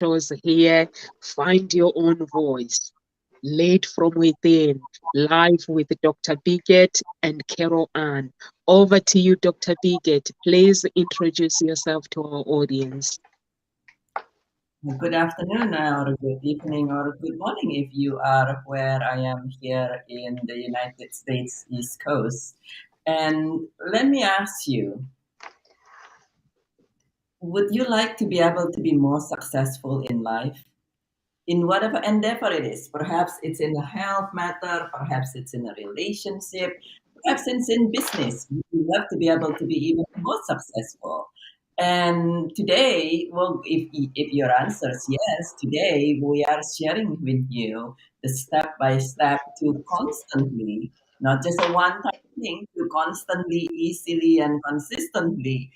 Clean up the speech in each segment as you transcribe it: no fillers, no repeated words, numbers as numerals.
shows here. Find your own voice. Lead from within. Live with Dr. Biget and Carol Ann. Over to you, Dr. Biget. Please introduce yourself to our audience. Good afternoon, or good evening, or good morning if you are where I am here in the United States East Coast. And let me ask you, would you like to be able to be more successful in life? In whatever endeavor it is. Perhaps it's in a health matter, perhaps it's in a relationship, perhaps it's in business. You love to be able to be even more successful. And today, well, if your answer is yes, today we are sharing with you the step by step to constantly, not just a one time thing, to constantly, easily, and consistently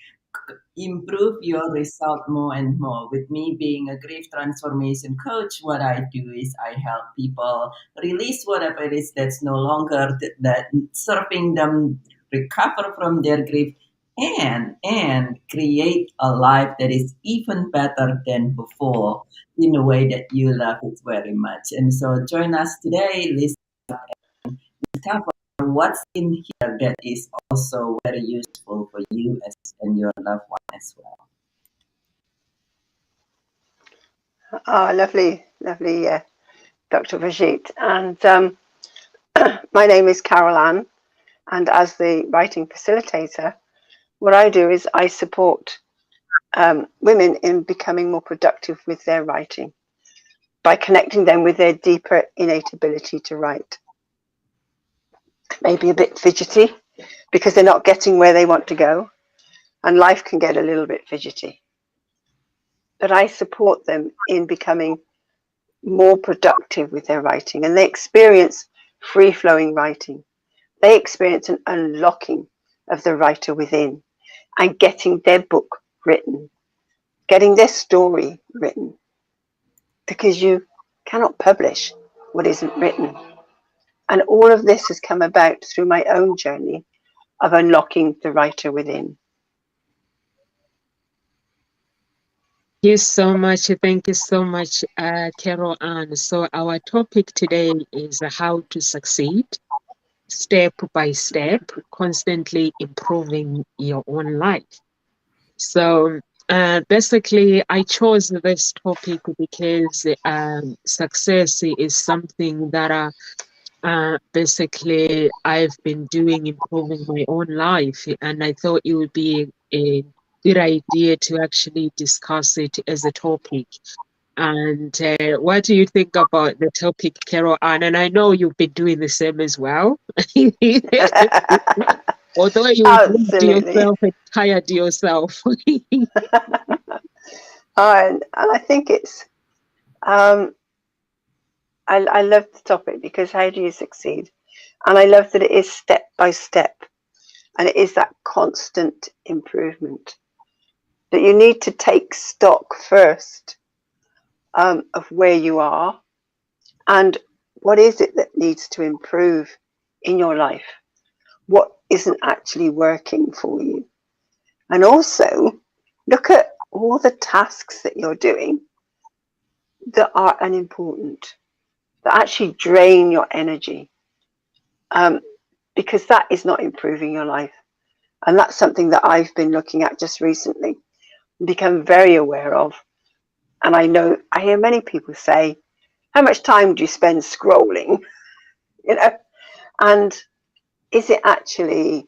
improve your result more and more. With me being a grief transformation coach, what I do is I help people release whatever it is that's no longer that serving them, recover from their grief, and create a life that is even better than before in a way that you love it very much. And so join us today, listen, discover what's in here that is also very useful for you as and your loved one as well. Oh, lovely, lovely, Dr. Vajit. And my name is Carol Ann, and as the writing facilitator, what I do is I support women in becoming more productive with their writing by connecting them with their deeper innate ability to write. Maybe a bit fidgety because they're not getting where they want to go, and life can get a little bit fidgety. But I support them in becoming more productive with their writing, and they experience free-flowing writing. They experience an unlocking of the writer within and getting their book written, getting their story written, because you cannot publish what isn't written. And all of this has come about through my own journey of unlocking the writer within. Thank you so much. Thank you so much, Carol Ann. So our topic today is how to succeed step by step, constantly improving your own life. So basically, I chose this topic because success is something that basically I've been doing, improving my own life, and I thought it would be a good idea to actually discuss it as a topic. And what do you think about the topic, Carol Ann? And I know you've been doing the same as well. Although you moved Absolutely. yourself and tired yourself. And I think it's, I love the topic because how do you succeed? And I love that it is step by step, and it is that constant improvement. That you need to take stock first of where you are and what is it that needs to improve in your life. What isn't actually working for you. And also look at all the tasks that you're doing that are unimportant, that actually drain your energy, because that is not improving your life. And that's something that I've been looking at just recently, become very aware of. And I hear many people say, how much time do you spend scrolling? You know, and is it actually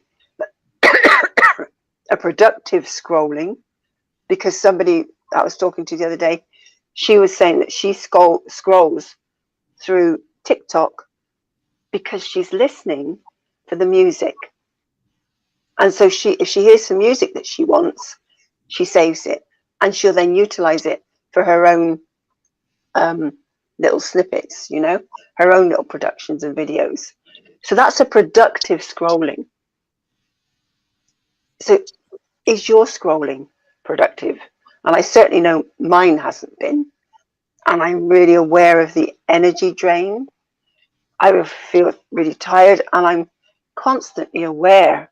a productive scrolling? Because somebody I was talking to the other day, she was saying that she scrolls through TikTok because she's listening to the music. And so if she hears some music that she wants, she saves it, and she'll then utilize it for her own little snippets, her own little productions and videos. So that's a productive scrolling. So is your scrolling productive? And I certainly know mine hasn't been. And I'm really aware of the energy drain. I would feel really tired, and I'm constantly aware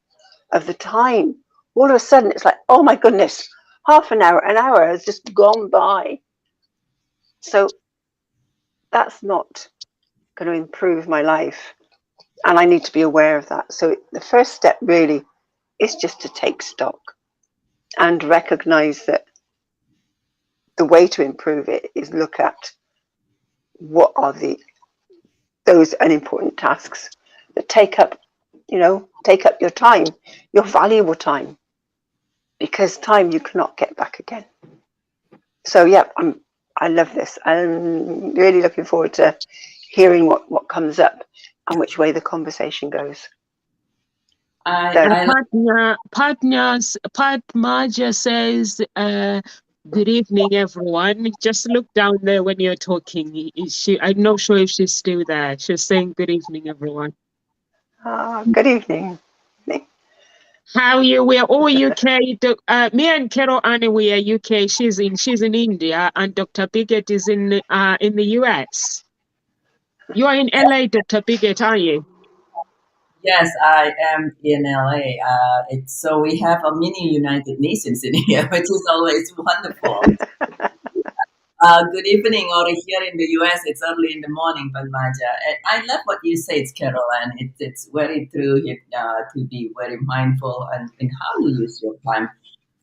of the time. All of a sudden, it's like, oh my goodness, half an hour has just gone by. So that's not going to improve my life. And I need to be aware of that. So the first step really is just to take stock and recognize that the way to improve it is look at what are those unimportant tasks that take up your time, your valuable time, because time you cannot get back again. So yeah, I love this. I'm really looking forward to hearing what comes up and which way the conversation goes. Padmaja says, good evening, everyone. Just look down there when you're talking. I'm not sure if she's still there. She's saying good evening, everyone. Good evening. How are you? We're all UK. Me and Carol Anne, we are UK. She's in India, and Dr. Biggett is in the US. You are in LA, Dr. Biggett, are you? Yes, I am in LA. So we have a mini United Nations in here, which is always wonderful. Good evening over here in the US. It's early in the morning, Padmaja. And I love what you said, Carol, and it's very true to be very mindful in how you use your time.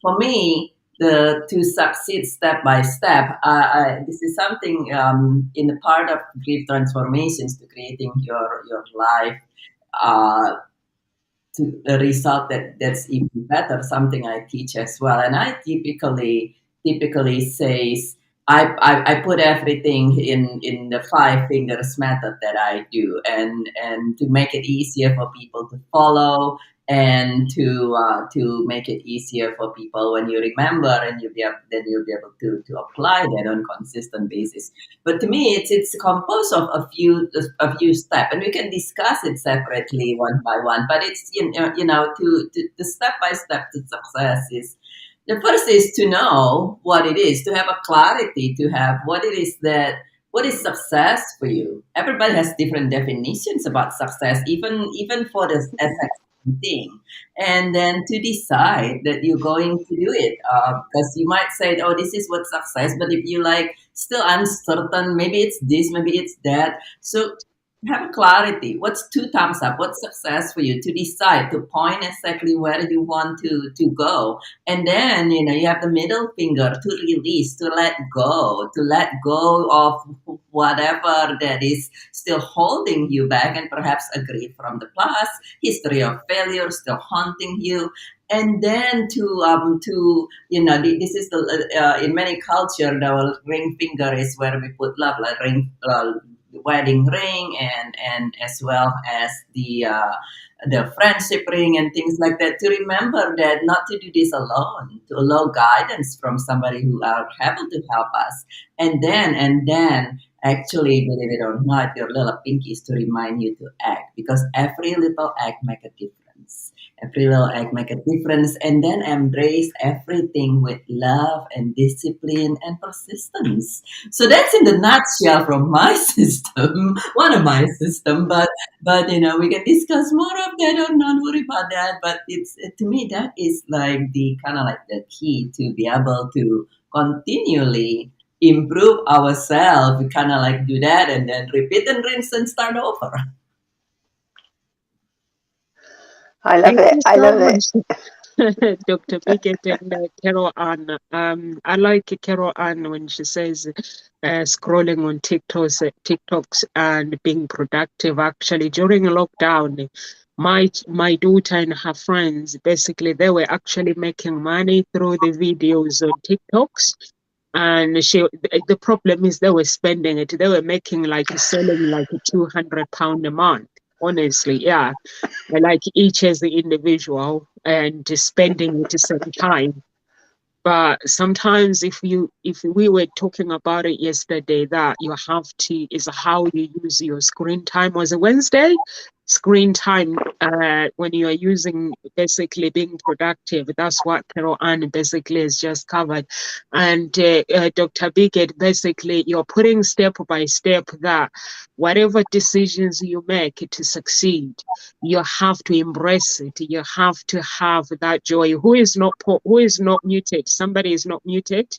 For me, to succeed step by step, this is something in the part of grief transformations to creating your life to a result that's even better. Something I teach as well, and I typically says I put everything in the 5 fingers method that I do, and to make it easier for people to follow, and to make it easier for people when you remember, and then you'll be able to apply that on a consistent basis. But to me, it's composed of a few steps, and we can discuss it separately one by one. But it's to the step by step to success is the first is to know what it is, to have a clarity, to have what is success for you. Everybody has different definitions about success, even for the exact thing, and then to decide that you're going to do it, because you might say, oh, this is what success, but if you like still uncertain, maybe it's this, maybe it's that, so have clarity. What's 2 thumbs up? What's success for you? To decide, to point exactly where you want to go. And then, you have the middle finger to release, to let go of whatever that is still holding you back, and perhaps a grief from the past, history of failure still haunting you. And then this is in many culture, the ring finger is where we put love, like ring, wedding ring, and as well as the friendship ring and things like that, to remember that not to do this alone, to allow guidance from somebody who are able to help us, and then actually, believe it or not, your little pinkies to remind you to act, because every little act make a difference. Every little act make a difference, and then embrace everything with love and discipline and persistence. So that's in the nutshell from my system, one of my system. But we can discuss more of that, or not worry about that. But to me, that is like the kind of like the key to be able to continually improve ourselves. We kind of like do that, and then repeat and rinse and start over. I love it. I love it. Dr. Biggett and Carol Ann. I like Carol Ann when she says scrolling on TikToks and being productive. Actually, during lockdown, my daughter and her friends, basically, they were actually making money through the videos on TikToks. And the problem is they were spending it. They were making selling like £200 a month. Honestly, yeah, like each as the individual and spending it at the same time. But sometimes if we were talking about it yesterday, that you have to is how you use your screen time. Was it Wednesday? Screen time when you are using basically being productive. That's what Carol Ann basically has just covered. And Dr. Biggett, basically you're putting step by step that whatever decisions you make to succeed, you have to embrace it. You have to have that joy. Who is not muted? Somebody is not muted.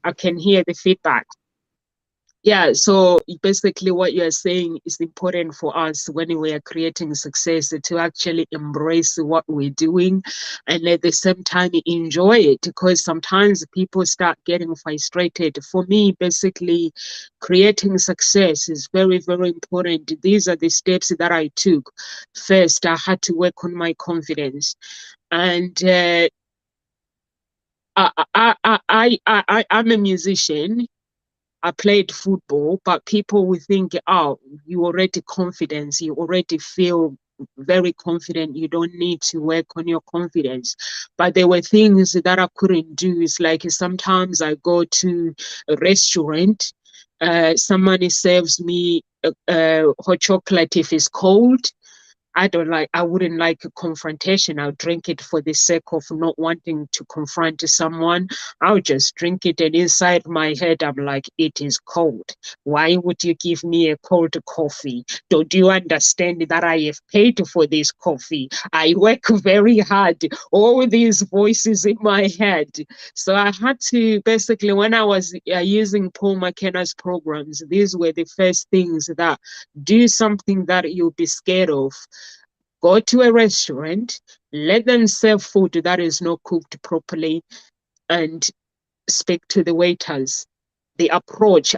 I can hear the feedback. Yeah, so basically what you're saying is important for us when we are creating success to actually embrace what we're doing and at the same time enjoy it, because sometimes people start getting frustrated. For me, basically, creating success is very, very important. These are the steps that I took. First, I had to work on my confidence. And I'm a musician. I played football, but people will think, oh, you already confident, you already feel very confident, you don't need to work on your confidence. But there were things that I couldn't do. It's like sometimes I go to a restaurant, somebody serves me hot chocolate if it's cold. I wouldn't like a confrontation. I'll drink it for the sake of not wanting to confront someone. I'll just drink it. And inside my head, I'm like, it is cold. Why would you give me a cold coffee? Don't you understand that I have paid for this coffee? I work very hard. All these voices in my head. So I had to basically, when I was using Paul McKenna's programs, these were the first things that do something that you'll be scared of. Go to a restaurant, let them serve food that is not cooked properly, and speak to the waiters. The approach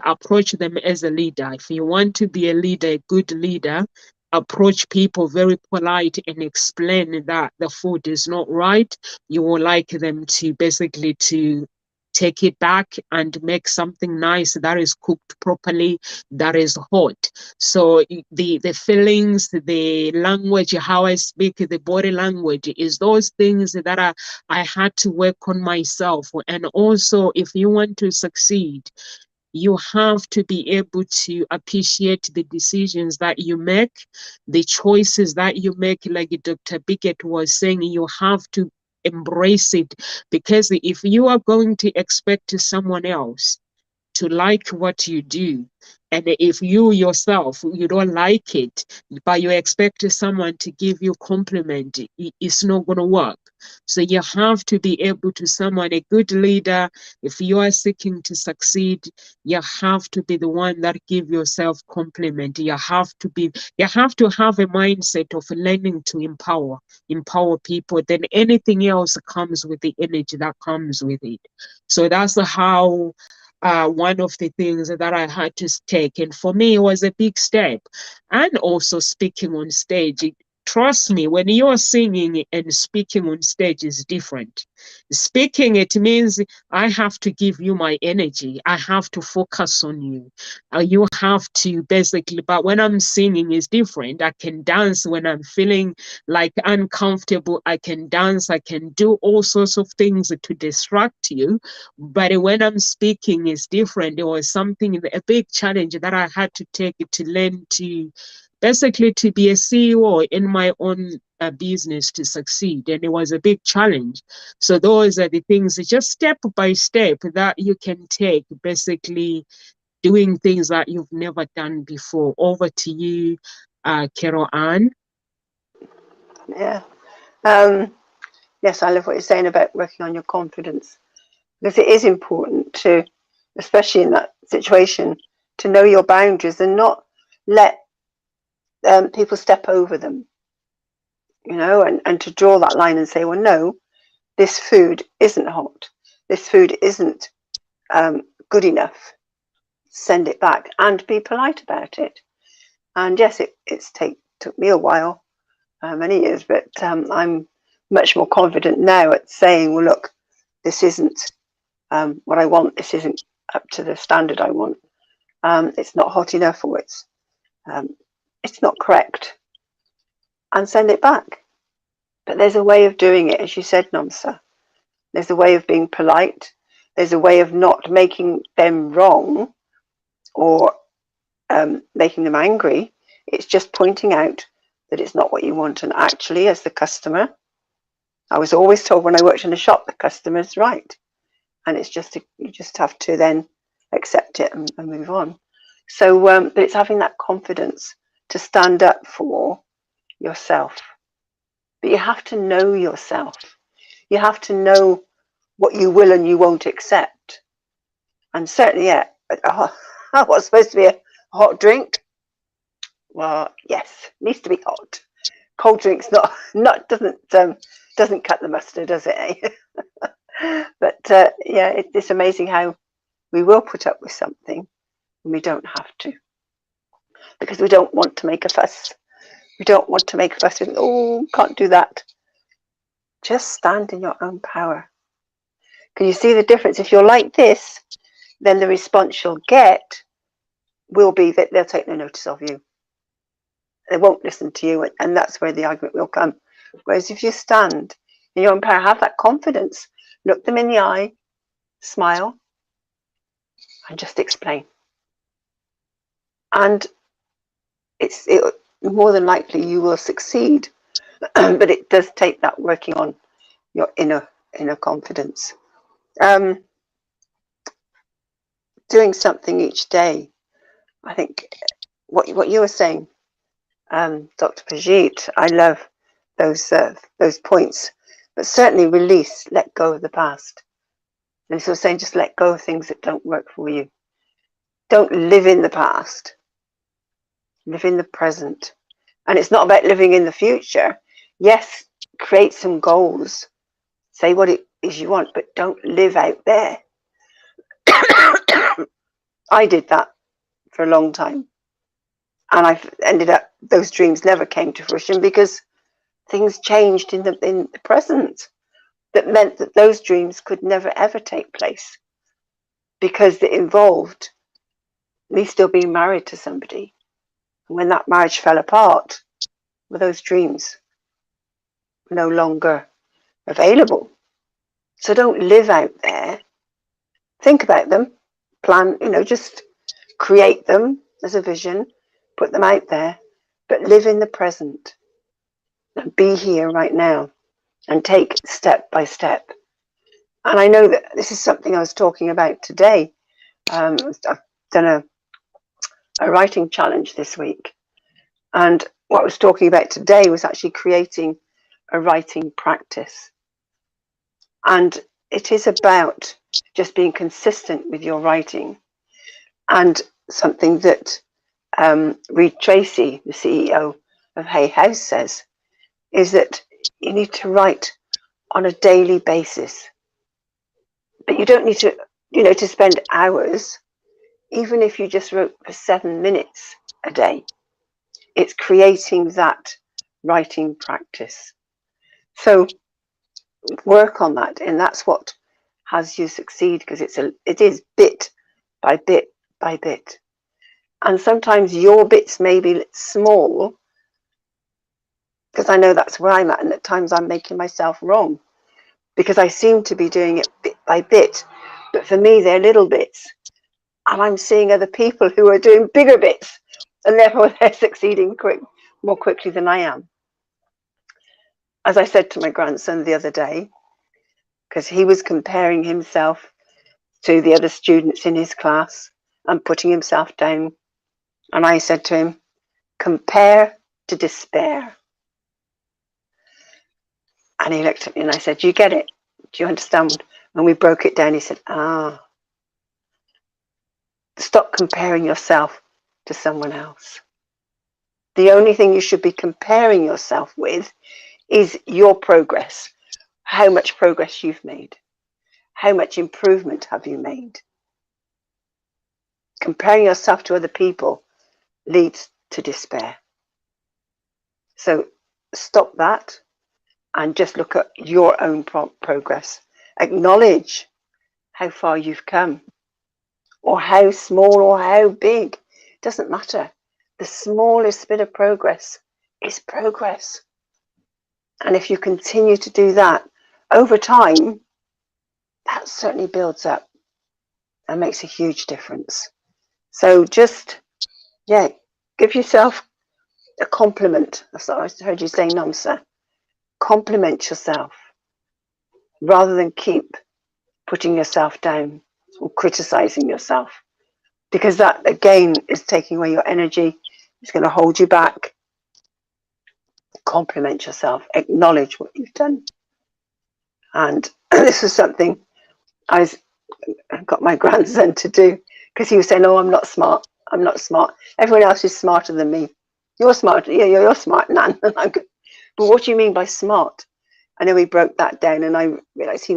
them as a leader. If you want to be a leader, a good leader, approach people very polite and explain that the food is not right. You will like them to basically to take it back and make something nice that is cooked properly, that is hot. So the feelings, the language, how I speak, the body language is those things that I had to work on myself. And also, if you want to succeed, you have to be able to appreciate the decisions that you make, the choices that you make. Like Dr. Biggett was saying, you have to embrace it, because if you are going to expect someone else to like what you do, and if you yourself you don't like it, but you expect someone to give you compliment, it's not going to work. So you have to be able to someone, a good leader, if you are seeking to succeed, you have to be the one that give yourself compliment. You have to have a mindset of learning to empower people. Then anything else comes with the energy that comes with it. So that's how one of the things that I had to take. And for me, it was a big step. And also speaking on stage. Trust me, when you're singing and speaking on stage is different. Speaking, it means I have to give you my energy. I have to focus on you. You have to basically, but when I'm singing, it's different. I can dance when I'm feeling like uncomfortable. I can dance. I can do all sorts of things to distract you. But when I'm speaking, it's different. There was something, a big challenge that I had to take to learn to basically to be a CEO in my own business to succeed. And it was a big challenge. So those are the things, just step by step, that you can take, basically doing things that you've never done before. Over to you, Carol Ann. Yeah. Yes, I love what you're saying about working on your confidence, because it is important to, especially in that situation, to know your boundaries and not let people step over them, and to draw that line and say, well, no, this food isn't hot. This food isn't good enough. Send it back and be polite about it. And yes, it's took me a while, many years, but I'm much more confident now at saying, well, look, this isn't what I want. This isn't up to the standard I want. It's not hot enough, or it's not correct, and send it back. But there's a way of doing it, as you said, Nomsa. There's a way of being polite. There's a way of not making them wrong or making them angry. It's just pointing out that it's not what you want. And actually, as the customer, I was always told when I worked in a shop, the customer's right. And it's just, you just have to then accept it and move on. So, but it's having that confidence to stand up for yourself. But you have to know yourself. You have to know what you will and you won't accept. And certainly, yeah, What's supposed to be a hot drink? Well, yes, needs to be hot. Cold drinks doesn't cut the mustard, does it? Eh? But yeah, it's amazing how we will put up with something and we don't have to, because we don't want to make a fuss. We don't want to make a fuss with, oh, can't do that. Just stand in your own power. Can you see the difference? If you're like this, then the response you'll get will be that they'll take no notice of you. They won't listen to you, and that's where the argument will come. Whereas if you stand in your own power, have that confidence, look them in the eye, smile, and just explain. And more than likely you will succeed, but it does take that working on your inner confidence. Doing something each day. I think what you were saying, Dr. Pajit, I love those points. But certainly release, let go of the past. And so saying just let go of things that don't work for you. Don't live in the past. Live in the present. And it's not about living in the future. Yes, create some goals. Say what it is you want, but don't live out there. I did that for a long time. And I've ended up, those dreams never came to fruition because things changed in the present. That meant that those dreams could never ever take place because it involved me still being married to somebody. And when that marriage fell apart, well, those dreams were no longer available. So don't live out there. Think about them, plan, just create them as a vision, put them out there, but live in the present and be here right now and take step by step. And I know that this is something I was talking about today. I've done a writing challenge this week. And what I was talking about today was actually creating a writing practice. And it is about just being consistent with your writing. And something that Reed Tracy, the CEO of Hay House, says is that you need to write on a daily basis. But you don't need to, to spend hours, even if you just wrote for 7 minutes a day. It's creating that writing practice. So work on that, and that's what has you succeed, because it is bit by bit by bit. And sometimes your bits may be small, because I know that's where I'm at, and at times I'm making myself wrong because I seem to be doing it bit by bit, but for me they're little bits, and I'm seeing other people who are doing bigger bits, and therefore they're succeeding more quickly than I am. As I said to my grandson the other day, because he was comparing himself to the other students in his class and putting himself down, and I said to him, compare to despair. And he looked at me and I said, do you get it? Do you understand? And we broke it down. He said, stop comparing yourself to someone else. The only thing you should be comparing yourself with is your progress. How much progress you've made. How much improvement have you made? Comparing yourself to other people leads to despair. So stop that and just look at your own progress. Acknowledge how far you've come, or how small or how big. It doesn't matter. The smallest bit of progress is progress. And if you continue to do that over time, that certainly builds up and makes a huge difference. So just, give yourself a compliment. That's what I heard you say, Namsa. Compliment yourself rather than keep putting yourself down or criticizing yourself, because that again is taking away your energy. It's going to hold you back. Compliment yourself, acknowledge what you've done. And this was something I got my grandson to do, because he was saying, "Oh, I'm not smart. I'm not smart. Everyone else is smarter than me. You're smart. Yeah, you're smart, Nan." And I'm good. But what do you mean by smart? And then we broke that down, and I realised he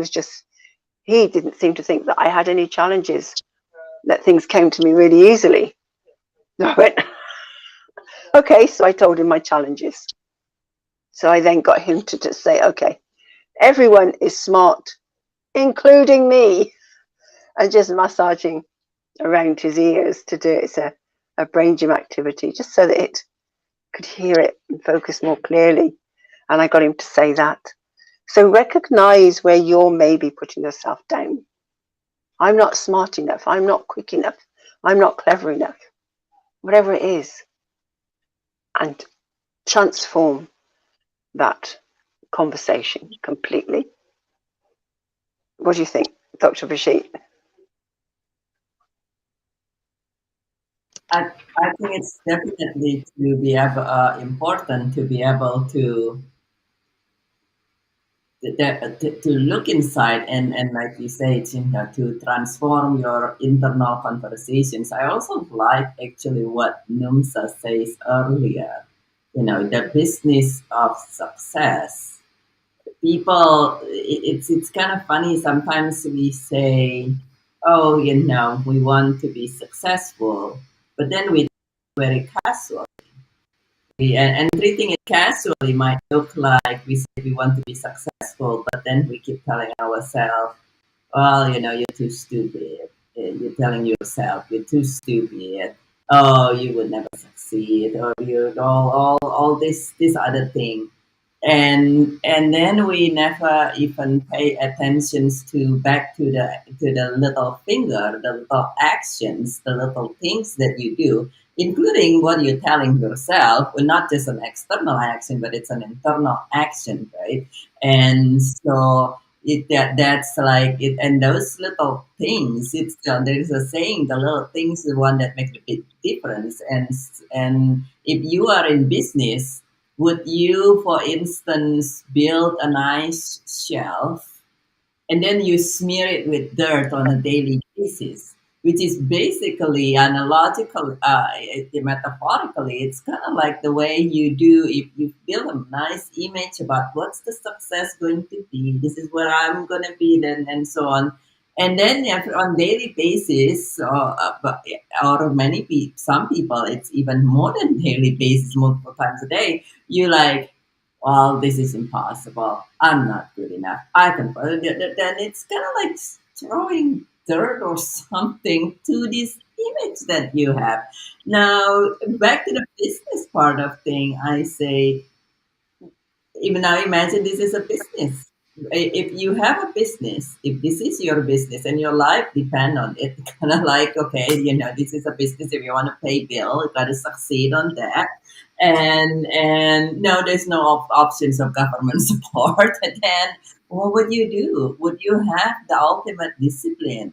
didn't seem to think that I had any challenges, that things came to me really easily. I went, okay, so I told him my challenges. So I then got him to just say, okay, everyone is smart, including me, and just massaging around his ears to do it. It's a brain gym activity, just so that it could hear it and focus more clearly. And I got him to say that. So recognize where you're maybe putting yourself down. I'm not smart enough. I'm not quick enough. I'm not clever enough. Whatever it is. And transform that conversation completely. What do you think, Dr. Bashir? I think it's definitely to be able, important to be able to look inside and like you said, to transform your internal conversations. I also like actually what Numsa says earlier. The business of success. People, it's kind of funny. Sometimes we say, "Oh, we want to be successful," but then we very casual. And treating it casually might look like we say we want to be successful, but then we keep telling ourselves, well, you're too stupid. You're telling yourself you're too stupid. Oh, you would never succeed, or you all this other thing. And then we never even pay attention to back to the little finger, the little actions, the little things that you do, including what you're telling yourself, well, not just an external action, but it's an internal action, right? And so that's like it, and those little things. It's there is a saying, the little things is the one that makes a big difference. And if you are in business, would you, for instance, build a nice shelf and then you smear it with dirt on a daily basis, which is basically analogical, metaphorically, it's kind of like the way you do if you build a nice image about what's the success going to be, this is where I'm going to be then, and so on. And then if on daily basis, or some people, it's even more than daily basis, multiple times a day, you like, well, this is impossible. I'm not good enough. I can. Then it's kind of like throwing dirt or something to this image that you have. Now, back to the business part of thing, I say, even now imagine this is a business. If you have a business, if this is your business and your life depend on it, kind of like, okay, this is a business. If you want to pay bill, you got to succeed on that. And no, there's no options of government support. And then what would you do? Would you have the ultimate discipline?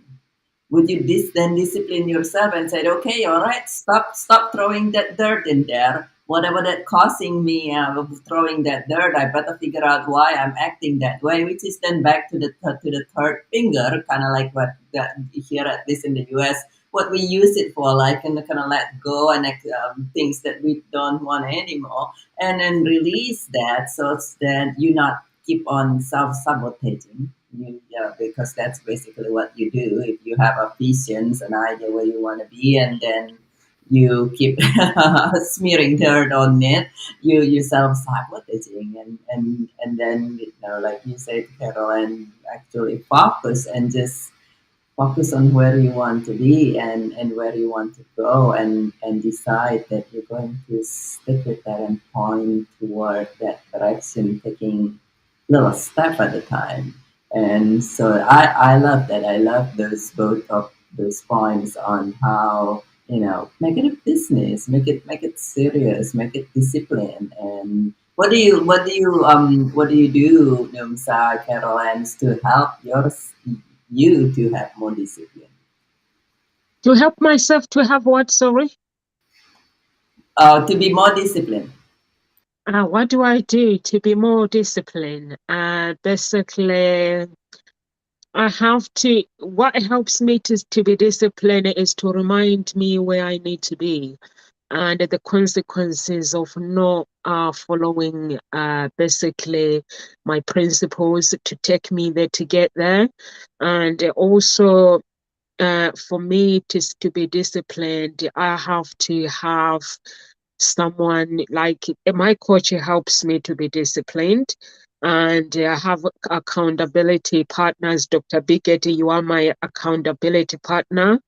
Would you then discipline yourself and say, okay, all right, stop throwing that dirt in there. Whatever that causing me of throwing that dirt, I better figure out why I'm acting that way. Which is then back to the third finger, kind of like what here at least in the U.S. what we use it for, like, and kind of let go and things that we don't want anymore, and then release that so that you not keep on self-sabotaging you, yeah, because that's basically what you do. If you have a vision, an idea where you want to be, and then you keep smearing dirt on it, you self-sabotaging, and then, like you said, Carol, and actually focus on where you want to be and where you want to go, and decide that you're going to stick with that and point toward that direction, taking little step at a time. And so I love that. I love those both of those points on how, make it a business, make it serious, make it discipline. And what do you do, Numsa, Carolines, to help you to have more discipline? To help myself to have what, sorry? To be more disciplined. What do I do to be more disciplined? Basically, I have to, what helps me to be disciplined is to remind me where I need to be and the consequences of not following basically my principles to take me there to get there. And also, for me to be disciplined, I have to have someone like my coach helps me to be disciplined. And I have accountability partners. Dr. Biggett, you are my accountability partner,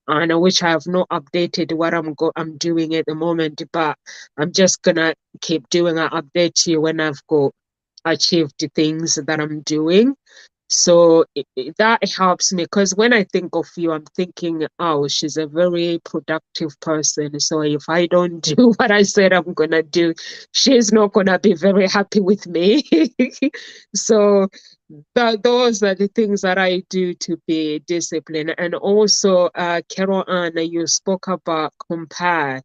and which I have not updated what I'm doing at the moment, but I'm just gonna keep doing. I update you when I've got achieved the things that I'm doing. So that helps me because when I think of you, I'm thinking, oh, she's a very productive person. So if I don't do what I said I'm gonna do, she's not gonna be very happy with me. So those are the things that I do to be disciplined. And also, Carol Ann, you spoke about compare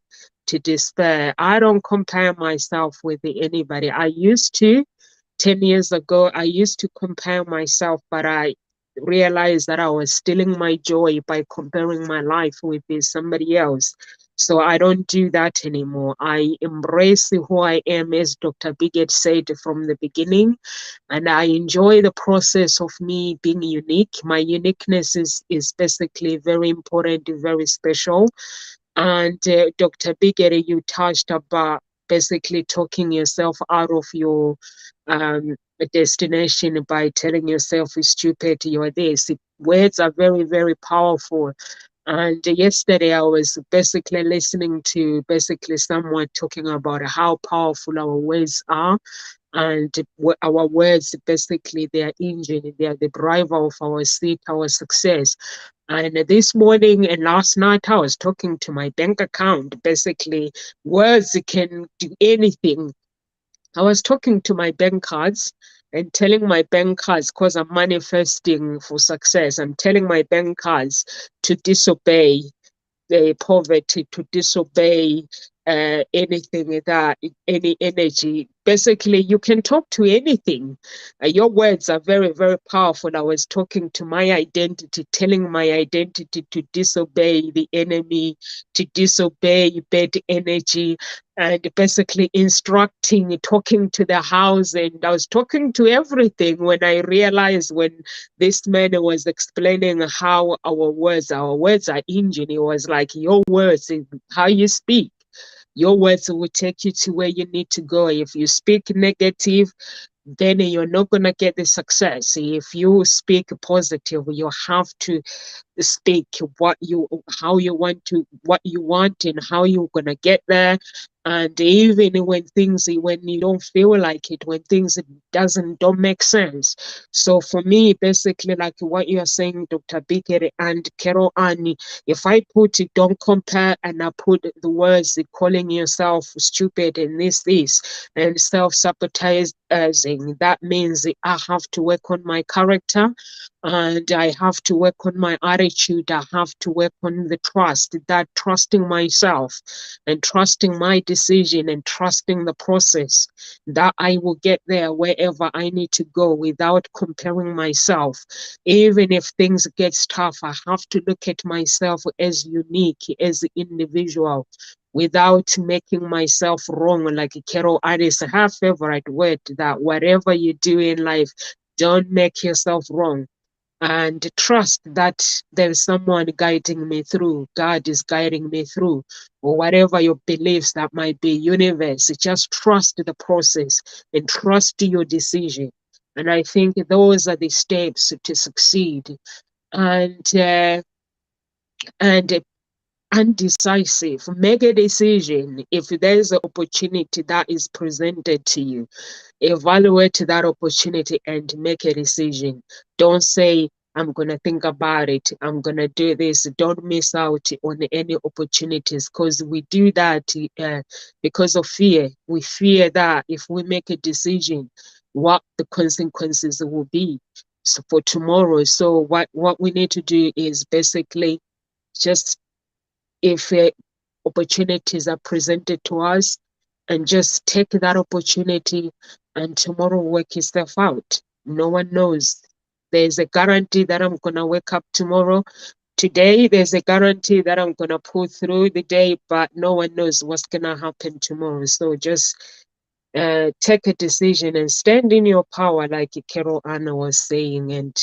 to despair. I don't compare myself with anybody. I used to. 10 years ago, I used to compare myself, but I realized that I was stealing my joy by comparing my life with somebody else. So I don't do that anymore. I embrace who I am, as Dr. Biggett said from the beginning, and I enjoy the process of me being unique. My uniqueness is basically very important, very special. And Dr. Biggett, you touched about basically talking yourself out of your destination by telling yourself you're stupid, you're this. Words are very, very powerful. And yesterday I was basically listening to basically someone talking about how powerful our words are. And our words, basically, they are engine, they are the driver of our seat, our success. And this morning and last night, I was talking to my bank account. Basically, words can do anything. I was talking to my bank cards and telling my bank cards, because I'm manifesting for success, I'm telling my bank cards to disobey the poverty, to disobey anything that any energy. Basically, you can talk to anything. Your words are very, very powerful. I was talking to my identity, telling my identity to disobey the enemy, to disobey bad energy, and basically instructing, talking to the house. And I was talking to everything when I realized, when this man was explaining how our words are engine. It was like your words, how you speak. Your words will take you to where you need to go. If you speak negative, then you're not gonna get the success. If you speak positive, you have to speak what you how you want to what you want and how you're gonna get there. And even when you don't feel like it, when things don't make sense. So for me, basically, like what you're saying, Dr. Biker and Carol Annie, if I put it, don't compare, and I put the words calling yourself stupid and this and self-sabotaging, that means I have to work on my character, and I have to work on my attitude. I have to work on the trust, that trusting myself and trusting my decision and trusting the process, that I will get there wherever I need to go without comparing myself. Even if things get tough, I have to look at myself as unique, as an individual, without making myself wrong. Like Carol Addis, her favorite word, that whatever you do in life, don't make yourself wrong, and trust that there's someone guiding me through. God is guiding me through, or whatever your beliefs that might be, universe. Just trust the process and trust your decision. And I think those are the steps to succeed. And undecisive. Make a decision. If there's an opportunity that is presented to you, evaluate that opportunity and make a decision. Don't say, I'm going to think about it, I'm going to do this. Don't miss out on any opportunities, because we do that because of fear. We fear that if we make a decision, what the consequences will be, so for tomorrow. So what we need to do is basically just, if opportunities are presented to us, and just take that opportunity, and tomorrow work itself out. No one knows. There's a guarantee that I'm going to wake up tomorrow. Today, there's a guarantee that I'm going to pull through the day, but no one knows what's going to happen tomorrow. So just take a decision and stand in your power, like Carol Anna was saying, and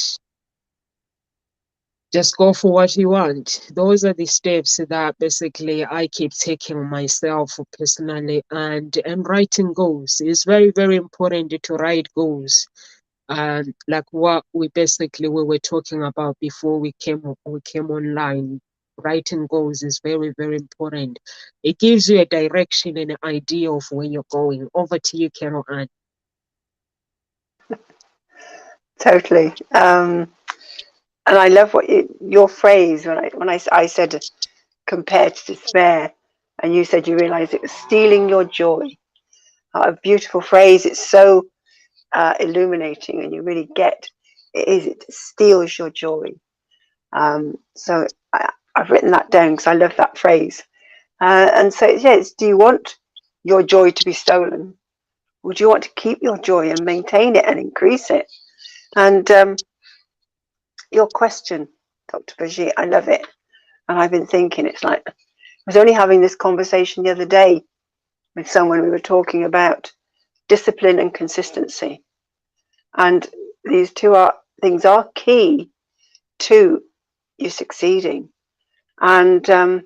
just go for what you want. Those are the steps that basically I keep taking myself personally, and writing goals is very, very important to write goals. And like what we were talking about before we came online. Writing goals is very, very important. It gives you a direction and an idea of where you're going. Over to you, Carol Ann. Totally. And I love what your phrase when I said compared to despair, and you said you realized it was stealing your joy. A beautiful phrase. It's so illuminating, and you really get it steals your joy. So I've written that down because I love that phrase. And so yeah, do you want your joy to be stolen? Would you want to keep your joy and maintain it and increase it? And your question, Dr. Brigitte, I love it. And I've been thinking, it's like, I was only having this conversation the other day with someone. We were talking about discipline and consistency. And these things are key to you succeeding. And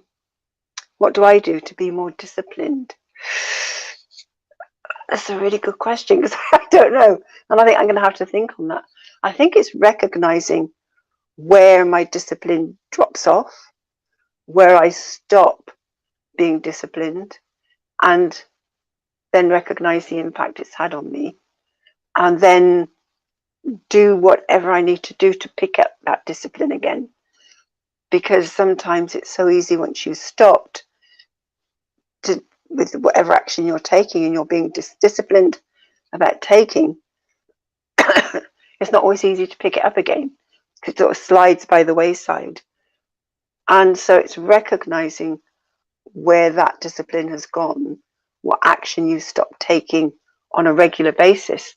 what do I do to be more disciplined? That's a really good question, because I don't know. And I think I'm going to have to think on that. I think it's recognizing where my discipline drops off, where I stop being disciplined, and then recognize the impact it's had on me, and then do whatever I need to do to pick up that discipline again. Because sometimes it's so easy once you've stopped with whatever action you're taking, and you're being disciplined about taking, it's not always easy to pick it up again, because it sort of slides by the wayside. And so it's recognizing where that discipline has gone, what action you stop taking on a regular basis,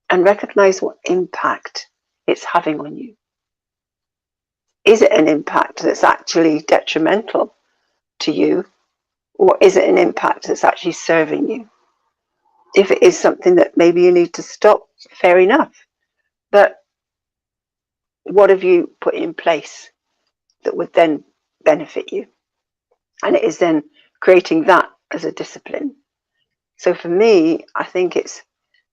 and recognize what impact it's having on you. Is it an impact that's actually detrimental to you, or is it an impact that's actually serving you? If it is something that maybe you need to stop, fair enough. But what have you put in place that would then benefit you? And it is then creating that as a discipline. So for me, I think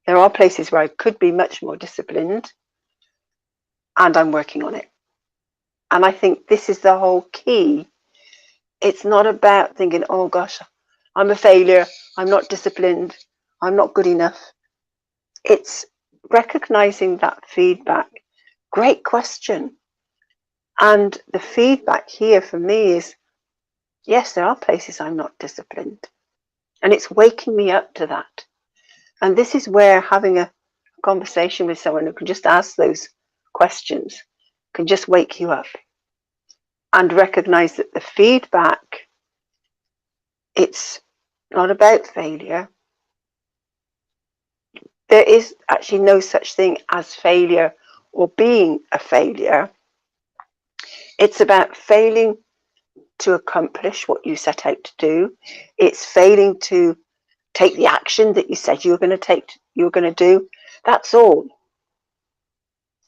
there are places where I could be much more disciplined, and I'm working on it. And I think this is the whole key. It's not about thinking, oh gosh, I'm a failure, I'm not disciplined, I'm not good enough. It's recognizing that feedback. Great question. And the feedback here for me is, yes, there are places I'm not disciplined. And it's waking me up to that. And this is where having a conversation with someone who can just ask those questions can just wake you up. And recognize that the feedback, it's not about failure. There is actually no such thing as failure or being a failure. It's about failing to accomplish what you set out to do. It's failing to take the action that you said you were going to do. That's all.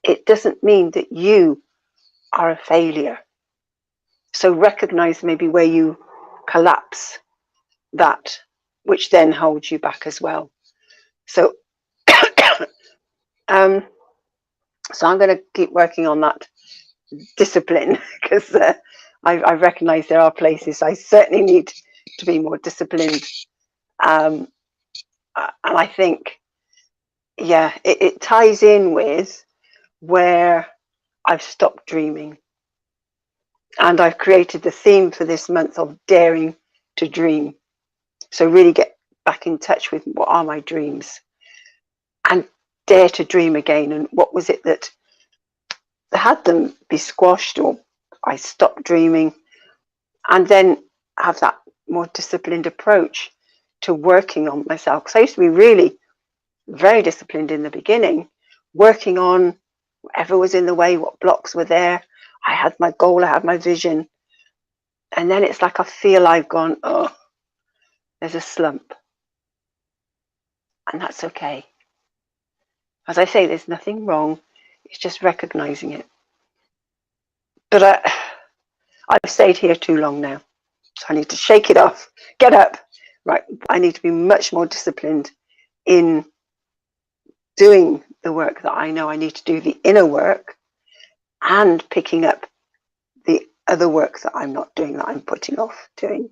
It doesn't mean that you are a failure. So recognize maybe where you collapse that, which then holds you back as well. So so I'm going to keep working on that discipline, because I recognize there are places I certainly need to be more disciplined. And I think, yeah, it ties in with where I've stopped dreaming. And I've created the theme for this month of daring to dream. So really get back in touch with what are my dreams, and dare to dream again. And what was it that had them be squashed, or I stopped dreaming, and then have that more disciplined approach to working on myself. Because I used to be really very disciplined in the beginning, working on whatever was in the way, what blocks were there. I had my goal, I had my vision. And then it's like I feel I've gone, oh, there's a slump. And that's okay. As I say, there's nothing wrong. It's just recognizing it. But I've stayed here too long now. So I need to shake it off, get up. Right, I need to be much more disciplined in doing the work that I know I need to do, the inner work, and picking up the other work that I'm not doing, that I'm putting off doing.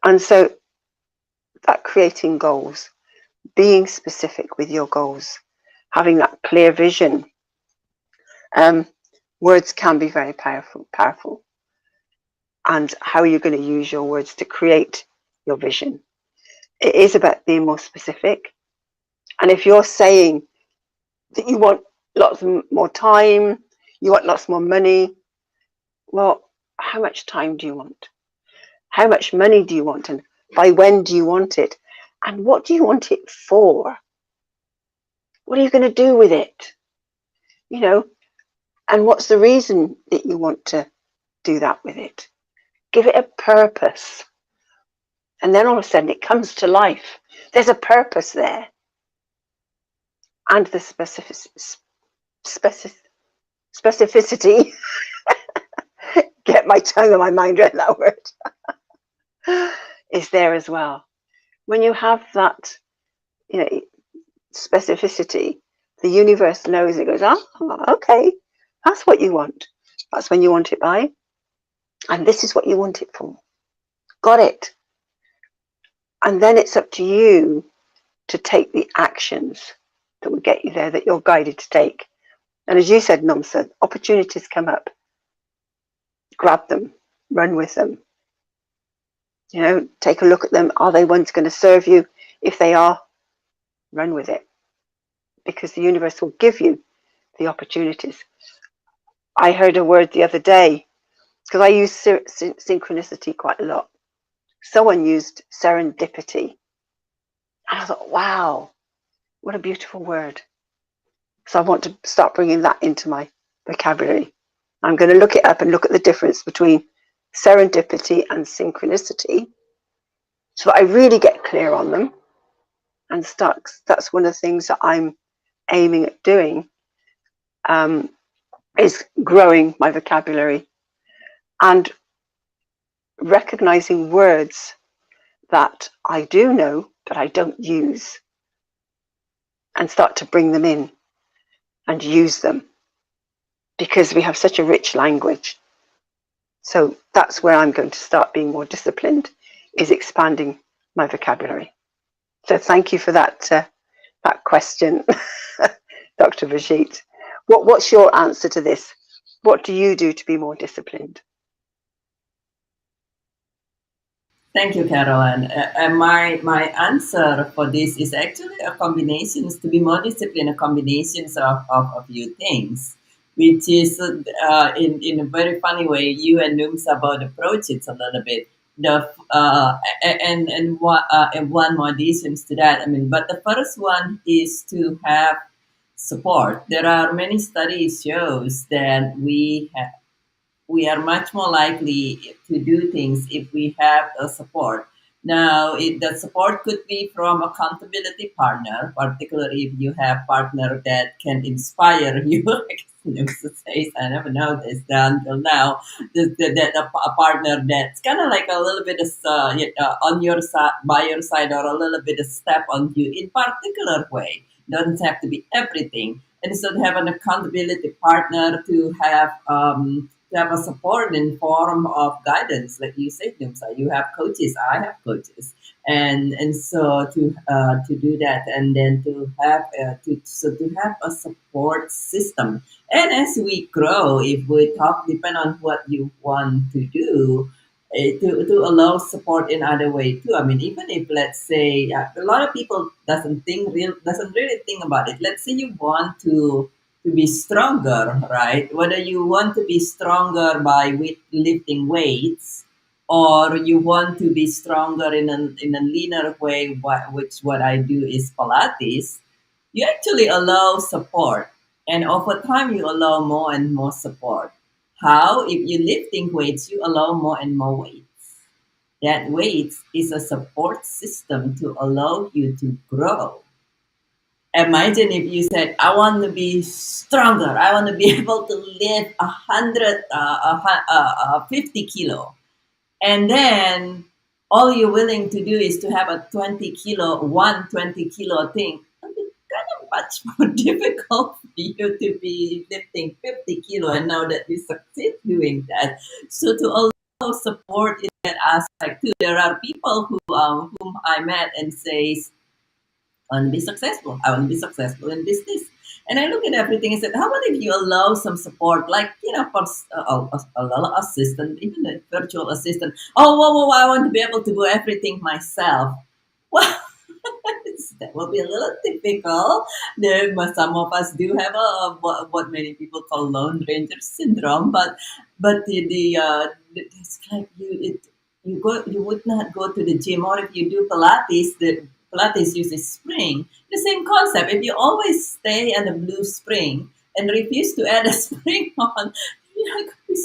And so that creating goals, being specific with your goals, having that clear vision. Words can be very powerful. And how are you going to use your words to create your vision? It is about being more specific. And if you're saying that you want lots more time, you want lots more money, well, how much time do you want? How much money do you want? And by when do you want it? And what do you want it for? What are you going to do with it? You know, and what's the reason that you want to do that with it? Give it a purpose. And then all of a sudden it comes to life. There's a purpose there. And the specificity, get my tongue and my mind around that word, is there as well. When you have that, you know, specificity, the universe knows. It goes, oh, okay, that's what you want. That's when you want it by. And this is what you want it for. Got it. And then it's up to you to take the actions that will get you there, that you're guided to take. And as you said, Nomsa, opportunities come up. Grab them, run with them. You know, take a look at them. Are they ones going to serve you? If they are, run with it. Because the universe will give you the opportunities. I heard a word the other day, because I use synchronicity quite a lot. Someone used serendipity. And I thought, wow, what a beautiful word. So I want to start bringing that into my vocabulary. I'm going to look it up and look at the difference between serendipity and synchronicity so that I really get clear on them. And that's one of the things that I'm aiming at doing, is growing my vocabulary and recognizing words that I do know but I don't use, and start to bring them in and use them, because we have such a rich language. So that's where I'm going to start being more disciplined, is expanding my vocabulary. So thank you for that question, Dr. Vajit. What's your answer to this? What do you do to be more disciplined? Thank you, Caroline. My answer for this is actually a combination, to be more disciplined, a combination of a few things, which is in a very funny way, you and Numsa both approach it a little bit. And one more additions to that. I mean, but the first one is to have support. There are many studies shows that we are much more likely to do things if we have a support. Now, the support could be from accountability partner, particularly if you have partner that can inspire you. Like Nimsa says, I never noticed that until now. That a partner that's kind of like a little bit of on your side, by your side, or a little bit of step on you in particular way. Doesn't have to be everything. And so to have an accountability partner, to have a support in form of guidance, like you said, Nimsa. You have coaches, I have coaches, and so to do that, and then to have to have a support system. And as we grow, if we talk, depend on what you want to do. To allow support in other way too. I mean, even if let's say a lot of people doesn't really think about it. Let's say you want to be stronger, right? Whether you want to be stronger by lifting weights, or you want to be stronger in a leaner way, which what I do is Pilates. You actually allow support. And over time, you allow more and more support. How? If you're lifting weights, you allow more and more weights. That weight is a support system to allow you to grow. Imagine if you said, I want to be stronger. I want to be able to lift 50 kilo. And then all you're willing to do is to have a 20 kilo, 120 kilo thing. It's kind of much more difficult for you to be lifting 50 kilo. And now that you succeed doing that. So to allow support in that aspect too, there are people whom I met and says, I want to be successful. I want to be successful in business. And I look at everything and said, how about if you allow some support, like, a assistant, even a virtual assistant. Oh, whoa, I want to be able to do everything myself. Well, that will be a little difficult. Some of us do have what many people call Lone Ranger syndrome, but it's like you would not go to the gym, or if you do Pilates, the Pilates uses spring. The same concept. If you always stay at the blue spring and refuse to add a spring on, you're not going to be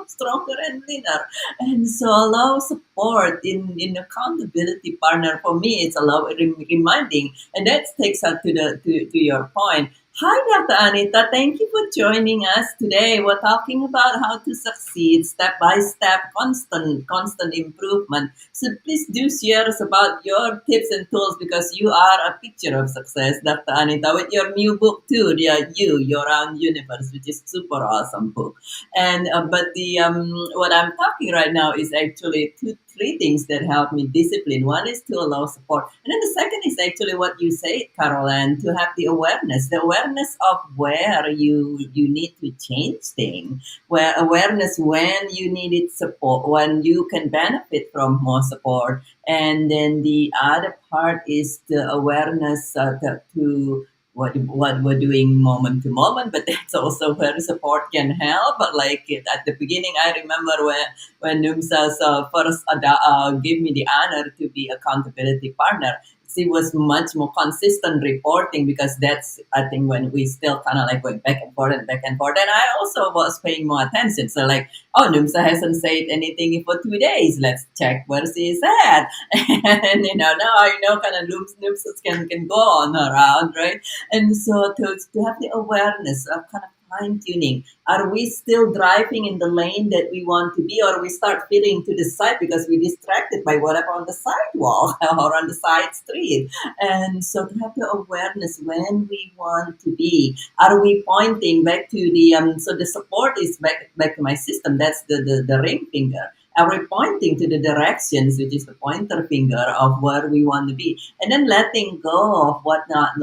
stronger and leaner. And so allow support in accountability partner. For me, it's reminding, and that takes us to your point. Hi, Dr. Anita. Thank you for joining us today. We're talking about how to succeed step by step, constant improvement. So please do share us about your tips and tools, because you are a picture of success, Dr. Anita, with your new book too, Your Own Universe, which is super awesome book. And but the what I'm talking right now is actually three things that help me discipline. One is to allow support, and then the second is actually what you say, Caroline, to have the awareness of where you need to change things, where awareness when you needed support, when you can benefit from more support, and then the other part is the awareness to what we're doing moment to moment, but that's also where support can help. But like at the beginning, I remember when Numsa's first gave me the honor to be accountability partner. She was much more consistent reporting, because that's, I think, when we still kind of like going back and forth and back and forth. And I also was paying more attention. So like, oh, Numsa hasn't said anything for 2 days. Let's check where she is at. And now I know kind of Numsa can go on around, right? And so to have the awareness of kind of fine tuning, are we still driving in the lane that we want to be, or we start feeling to the side because we're distracted by whatever on the sidewalk or on the side street? And so to have the awareness when we want to be, are we pointing back to the so the support is back to my system, that's the ring finger. Are we pointing to the directions, which is the pointer finger of where we want to be, and then letting go of what not.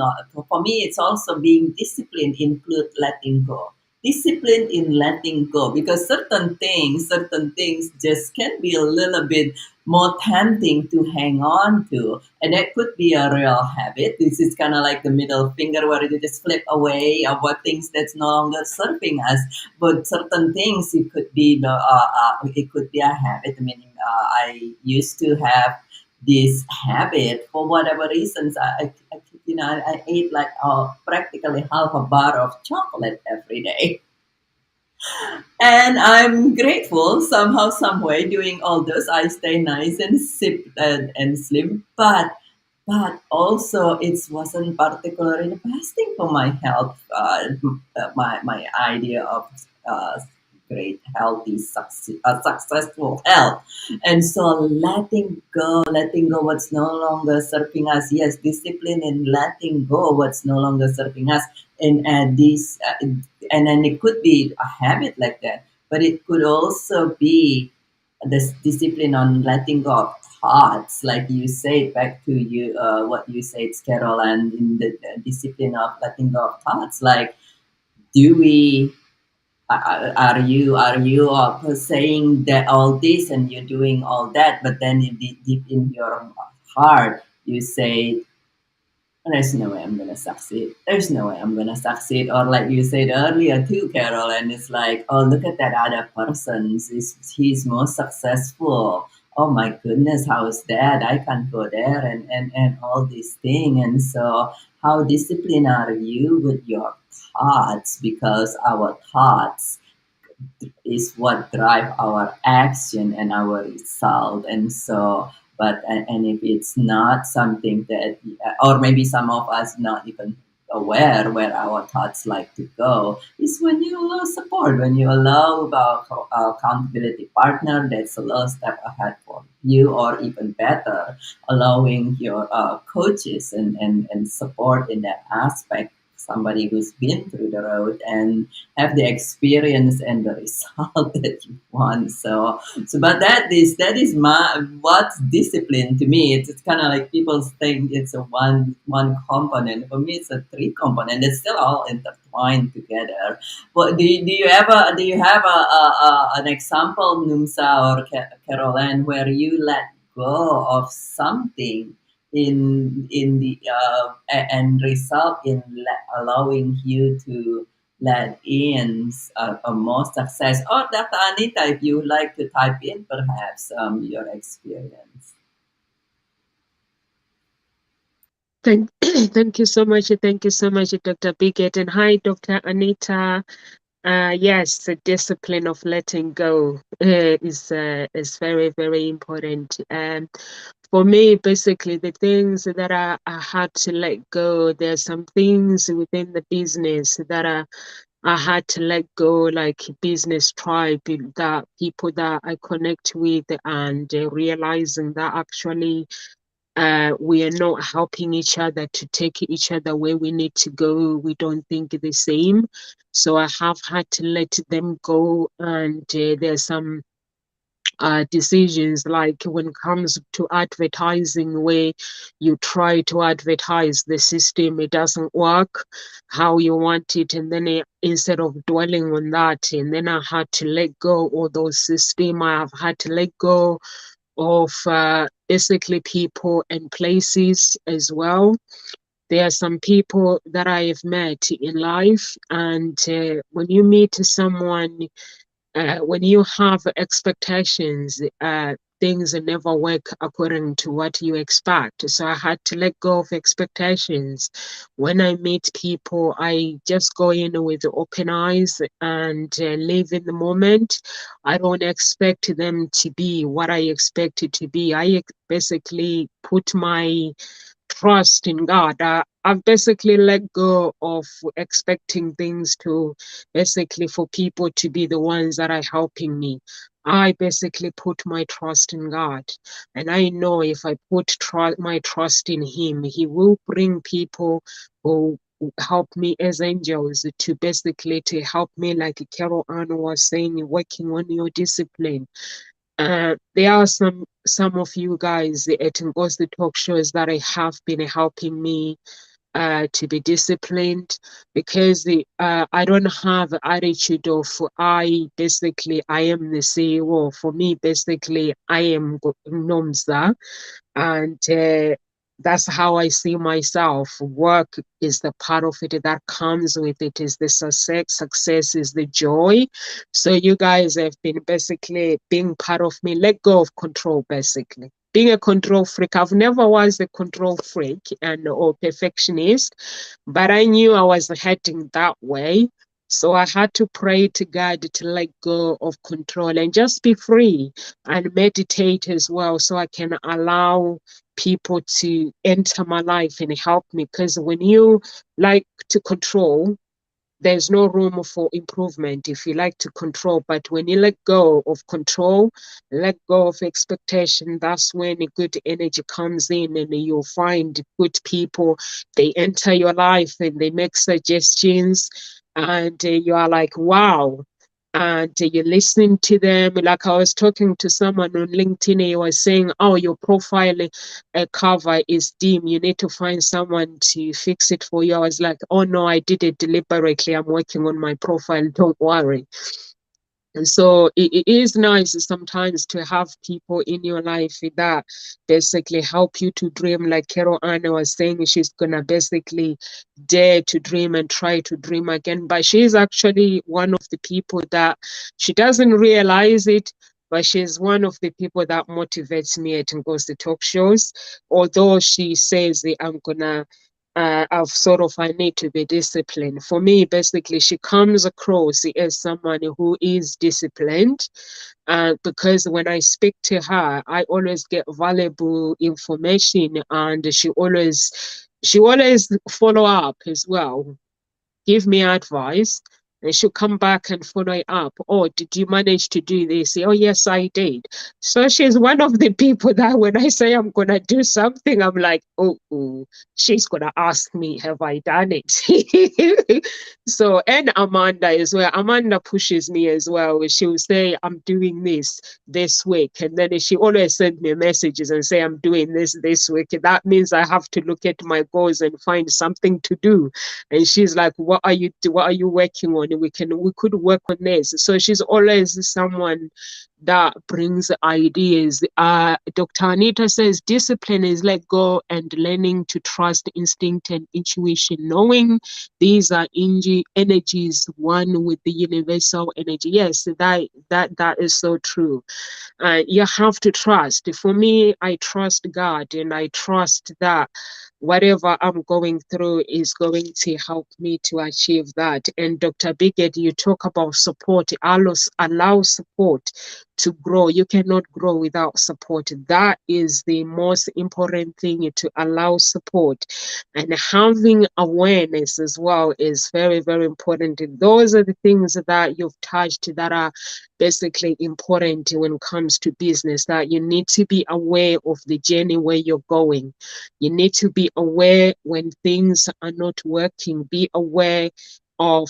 For me, it's also being disciplined include letting go. Discipline in letting go, because certain things just can be a little bit more tempting to hang on to, and that could be a real habit. This is kind of like the middle finger, where you just flip away of what things that's no longer serving us. But certain things, it could be a habit. I mean, I used to have this habit for whatever reasons. I ate like practically half a bar of chocolate every day. And I'm grateful somehow, some way, doing all this. I stay nice and and slim, but also it wasn't particularly the best thing for my health. My idea of great healthy successful health. And so letting go what's no longer serving us. Yes, discipline and letting go what's no longer serving us. And and then it could be a habit like that, but it could also be this discipline on letting go of thoughts, like you said, back to you what you said, Carol, and in the discipline of letting go of thoughts. Like, do we are you saying that all this and you're doing all that, but then deep in your heart you say, there's no way I'm gonna succeed. There's no way I'm gonna succeed. Or like you said earlier too, Carol, and it's like, oh, look at that other person. He's more successful. Oh my goodness, how is that? I can't go there, and all these things. And so how disciplined are you with your thoughts, because our thoughts is what drive our action and our result. And so, but and if it's not something that, or maybe some of us not even aware where our thoughts like to go, is when you allow support, when you allow accountability partner that's a little step ahead for you, or even better, allowing your coaches and support in that aspect, somebody who's been through the road and have the experience and the result that you want. So, but that is my what's discipline to me. It's kind of like people think it's a one component. For me, it's a three component. It's still all intertwined together. But do you have an example, Numsa or Caroline, where you let go of something in the and result in allowing you to let in a more success? Or Dr. Anita, if you would like to type in perhaps your experience. Thank, thank you so much. Thank you so much, Dr. Bigot. And hi, Dr. Anita. Yes, the discipline of letting go is very, very important. And for me, basically, the things that I had to let go, there's some things within the business that I had to let go, like business tribe, that people that I connect with, and realizing that actually we are not helping each other to take each other where we need to go. We don't think the same. So I have had to let them go. And there's some decisions, like when it comes to advertising, where you try to advertise the system, it doesn't work how you want it. And then instead of dwelling on that, and then I had to let go of those systems. I have had to let go of basically people and places as well. There are some people that I have met in life, and when you meet someone, when you have expectations, things never work according to what you expect. So I had to let go of expectations. When I meet people, I just go in with open eyes and live in the moment. I don't expect them to be what I expect it to be. I basically put my trust in God. I've basically let go of expecting things to basically for people to be the ones that are helping me. I basically put my trust in God. And I know if I put my trust in Him, He will bring people who help me as angels to basically to help me, like Carol Ann was saying, working on your discipline. There are some of you guys at Ngozi talk shows that I have been helping me to be disciplined, because I don't have the attitude of I am the CEO. For me, basically, I am Nomza, and that's how I see myself. Work is the part of it that comes with it, is the success is the joy. So you guys have been basically being part of me. Let go of control, basically. Being a control freak, I've never was a control freak and or perfectionist, but I knew I was heading that way. So I had to pray to God to let go of control and just be free, and meditate as well, so I can allow people to enter my life and help me. Because when you like to control, there's no room for improvement if you like to control. But when you let go of control, let go of expectation, that's when a good energy comes in, and you'll find good people. They enter your life and they make suggestions, and you are like, wow. And you're listening to them. Like I was talking to someone on LinkedIn, he was saying, oh, your profile cover is dim. You need to find someone to fix it for you. I was like, oh no, I did it deliberately. I'm working on my profile. Don't worry. And so it is nice sometimes to have people in your life that basically help you to dream. Like Carol Anna was saying, she's gonna basically dare to dream and try to dream again. But she's actually one of the people that she doesn't realize it, but she's one of the people that motivates me and goes to talk shows. Although she says that I'm gonna of sort of I need to be disciplined. For me, basically, she comes across as someone who is disciplined. Because when I speak to her, I always get valuable information, and she always follow up as well, give me advice, and she'll come back and follow it up. Oh, did you manage to do this? Oh, yes, I did. So she's one of the people that when I say I'm gonna do something, I'm like, oh, she's gonna ask me, have I done it? So, and Amanda as well. Amanda pushes me as well. She'll say, I'm doing this week. And then she always sends me messages and say, I'm doing this week. That means I have to look at my goals and find something to do. And she's like, what are you working on? We could work on this. So she's always someone that brings ideas. Dr. Anita says discipline is let go and learning to trust instinct and intuition, knowing these are energies one with the universal energy. Yes, that is so true. You have to trust. For me, I trust God, and I trust that whatever I'm going through is going to help me to achieve that. And Dr. Biggett, you talk about support. Allow support to grow. You cannot grow without support. That is the most important thing, to allow support. And having awareness as well is very, very important. Those are the things that you've touched that are basically important when it comes to business, that you need to be aware of the journey where you're going. You need to be aware when things are not working. Be aware of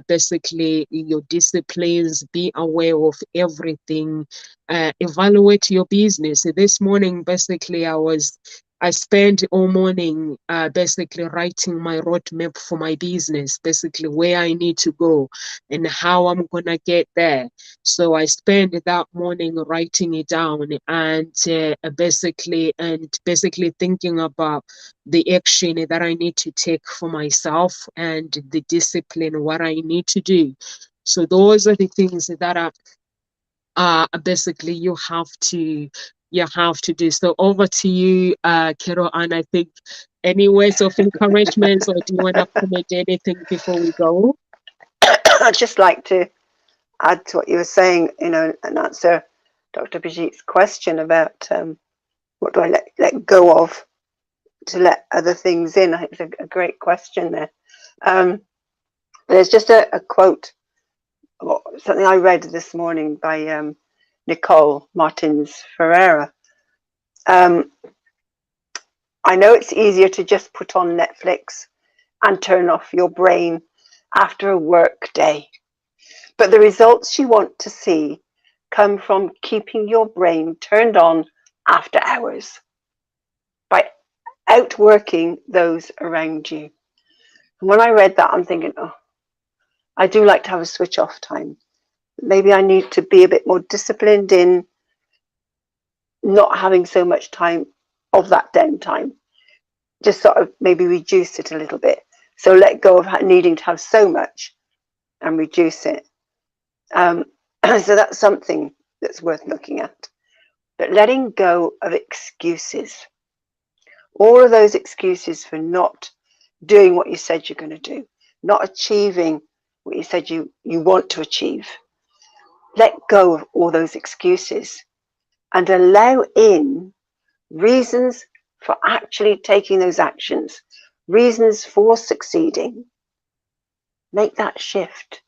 basically your disciplines. Be aware of everything. Evaluate your business. This morning, basically, I spent all morning basically writing my roadmap for my business, basically where I need to go and how I'm gonna get there. So I spent that morning writing it down, and basically thinking about the action that I need to take for myself and the discipline, what I need to do. So those are the things that are basically you have to do. So over to you, Carol, and I think any words of encouragement, or do you want to comment anything before we go? I'd just like to add to what you were saying, and answer Dr. Brigitte question about what do I let go of to let other things in. I think it's a great question there. There's just a quote, something I read this morning by Nicole Martins Ferreira. I know it's easier to just put on Netflix and turn off your brain after a work day, but the results you want to see come from keeping your brain turned on after hours, by outworking those around you. And when I read that, I'm thinking, oh, I do like to have a switch off time. Maybe I need to be a bit more disciplined in not having so much time of that downtime. Just sort of maybe reduce it a little bit. So let go of needing to have so much and reduce it. So that's something that's worth looking at. But letting go of excuses. All of those excuses for not doing what you said you're going to do, not achieving what you said you want to achieve. Let go of all those excuses and allow in reasons for actually taking those actions, reasons for succeeding. Make that shift.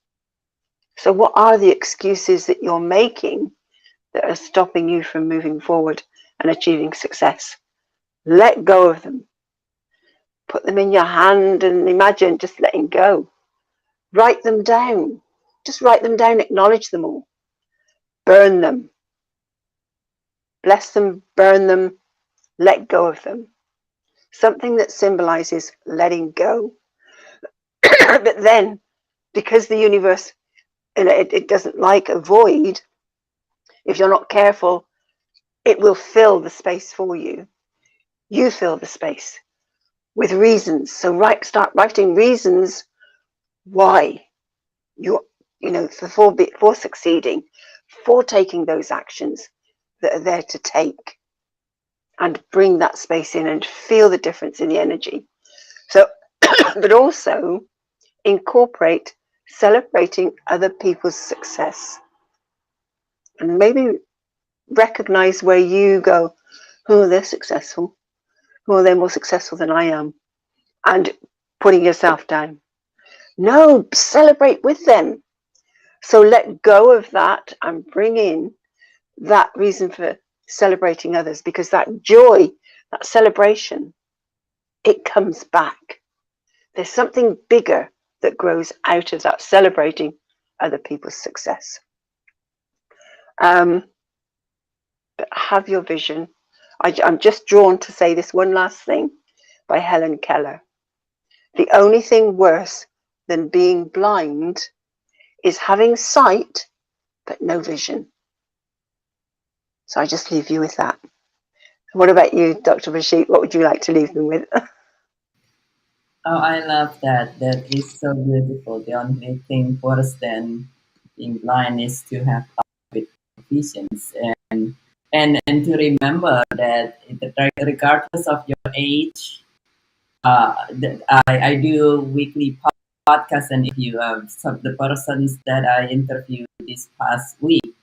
So what are the excuses that you're making that are stopping you from moving forward and achieving success? Let go of them. Put them in your hand and imagine just letting go. Write them down. Just write them down, acknowledge them all. Burn them. Bless them, burn them, let go of them. Something that symbolizes letting go. But then, because the universe, it doesn't like a void, if you're not careful, it will fill the space for you. You fill the space with reasons. So start writing reasons why for succeeding, for taking those actions that are there to take, and bring that space in and feel the difference in the energy. So, but also incorporate celebrating other people's success, and maybe recognize where you go, oh, they're successful, oh, they're more successful than I am, and putting yourself down. No, celebrate with them. So let go of that and bring in that reason for celebrating others, because that joy, that celebration, it comes back. There's something bigger that grows out of that, celebrating other people's success. But have your vision. I'm just drawn to say this one last thing by Helen Keller. The only thing worse than being blind is having sight but no vision. So I just leave you with that. What about you, Dr. Rashid? What would you like to leave them with? Oh, I love that. That is so beautiful. The only thing worse than being blind is to have with visions, and to remember that regardless of your age, I do weekly podcasts, and if you some the persons that I interviewed this past week,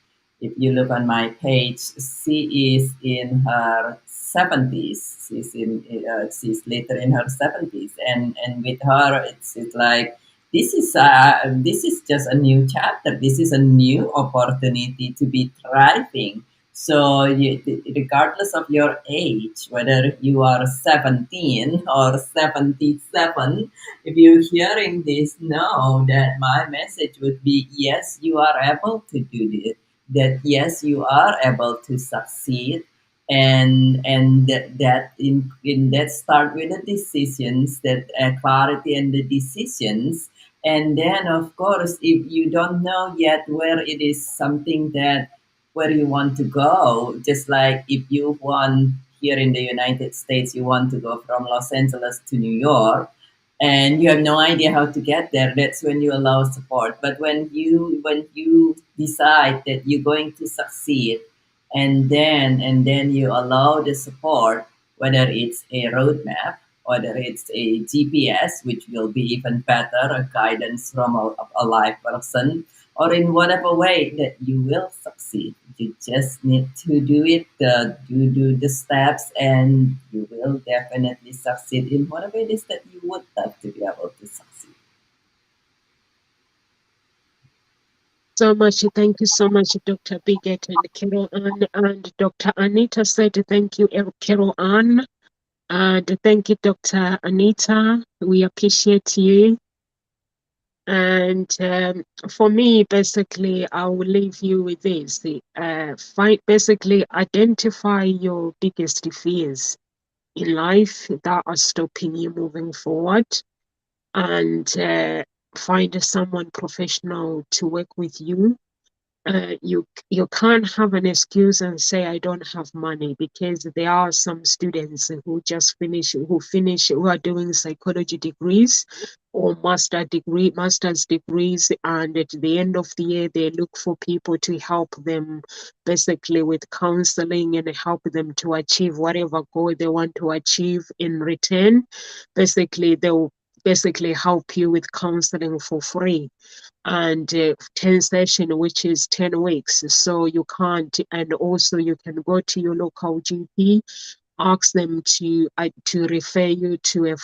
if you look on my page, she is in her 70s. She's later in her 70s, and with her, it's like this is just a new chapter. This is a new opportunity to be thriving. So, regardless of your age, whether you are 17 or 77, if you're hearing this, know that my message would be yes, you are able to do this, that yes, you are able to succeed, and that in that start with the decisions, that clarity and the decisions. And then of course, if you don't know yet where it is something that where you want to go, just like if you want here in the United States, you want to go from Los Angeles to New York, and you have no idea how to get there, that's when you allow support. But when you decide that you're going to succeed, and then you allow the support, whether it's a roadmap, whether it's a GPS, which will be even better, a guidance from a live person, or in whatever way that you will succeed. You just need to do it, do the steps, and you will definitely succeed in whatever it is that you would like to be able to succeed. So much. Thank you so much, Dr. Biget and Carol Ann. And Dr. Anita said, thank you, Carol Ann. And thank you, Dr. Anita. We appreciate you. And for me, basically, I will leave you with this. Basically, identify your biggest fears in life that are stopping you moving forward, and find someone professional to work with you. You can't have an excuse and say I don't have money, because there are some students who are doing psychology degrees or master's degrees, and at the end of the year they look for people to help them basically with counseling and help them to achieve whatever goal they want to achieve. In return, basically they'll basically help you with counseling for free, and 10 session, which is 10 weeks. So you can't, and also you can go to your local GP, ask them to refer you to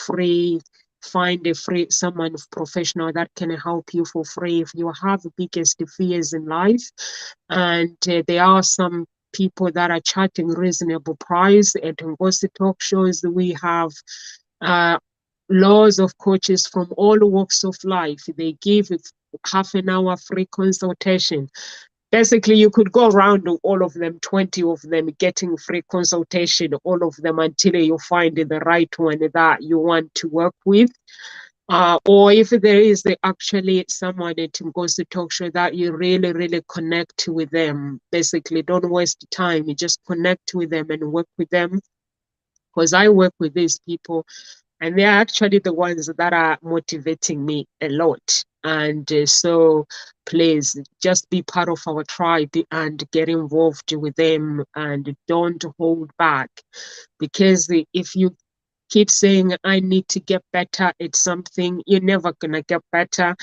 find a free someone professional that can help you for free if you have biggest fears in life. And there are some people that are charging reasonable price. At Ngozi talk shows, we have uh, laws of coaches from all walks of life. They give half an hour free consultation. Basically, you could go around all of them, 20 of them, getting free consultation, all of them, until you find the right one that you want to work with. Or if there is actually someone that goes to talk show that you really, really connect with them, basically don't waste time. You just connect with them and work with them. Because I work with these people, and they're actually the ones that are motivating me a lot. And so please just be part of our tribe and get involved with them, and don't hold back, because if you keep saying I need to get better at something, you're never gonna get better.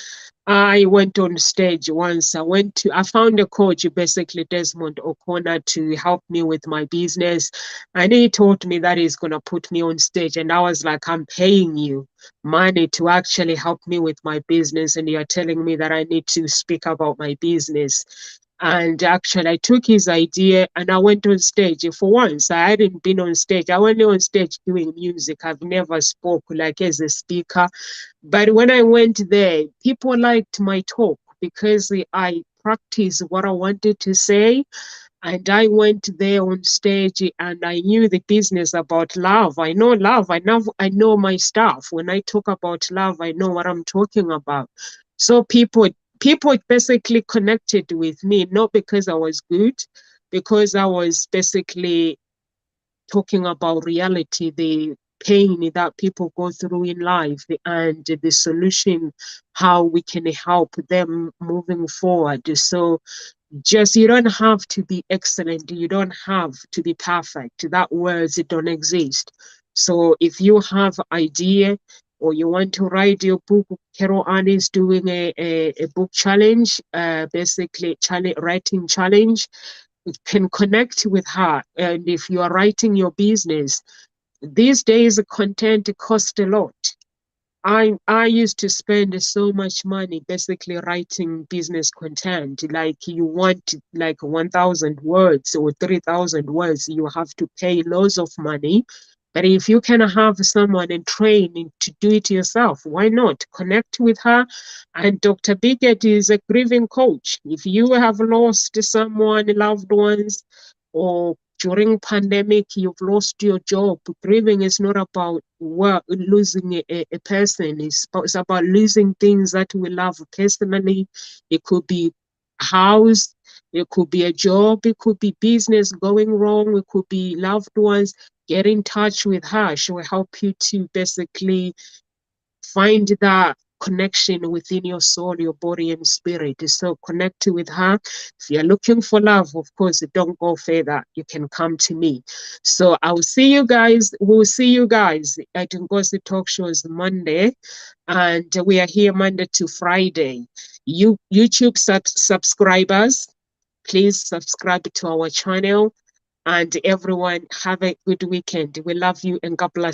I went on stage once. I found a coach, basically Desmond O'Connor, to help me with my business. And he told me that he's going to put me on stage. And I was like, I'm paying you money to actually help me with my business. And you're telling me that I need to speak about my business. And actually, I took his idea and I went on stage. For once, I hadn't been on stage. I went on stage doing music. I've never spoke like as a speaker. But when I went there, people liked my talk because I practiced what I wanted to say. And I went there on stage and I knew the business about love. I know love. I know my stuff. When I talk about love, I know what I'm talking about. So people basically connected with me, not because I was good, because I was basically talking about reality, the pain that people go through in life, and the solution, how we can help them moving forward. So just, you don't have to be excellent, you don't have to be perfect. That words don't exist. So if you have idea or you want to write your book, Carol Ann is doing a book challenge, basically writing challenge. You can connect with her. And if you are writing your business, these days content costs a lot. I used to spend so much money basically writing business content. Like you want like 1,000 words or 3,000 words, you have to pay loads of money. But if you can have someone and train to do it yourself, why not? Connect with her. And Dr. Biggett is a grieving coach. If you have lost someone, loved ones, or during pandemic you've lost your job, grieving is not about losing a person. It's about losing things that we love personally. It could be a house, it could be a job, it could be business going wrong, it could be loved ones. Get in touch with her. She will help you to basically find that connection within your soul, your body, and spirit. So connect with her. If you're looking for love, of course, don't go further. You can come to me. So I will see you guys. We'll see you guys at Ngozi Talk Shows Monday. And we are here Monday to Friday. YouTube subscribers, please subscribe to our channel. And everyone, have a good weekend. We love you and God bless.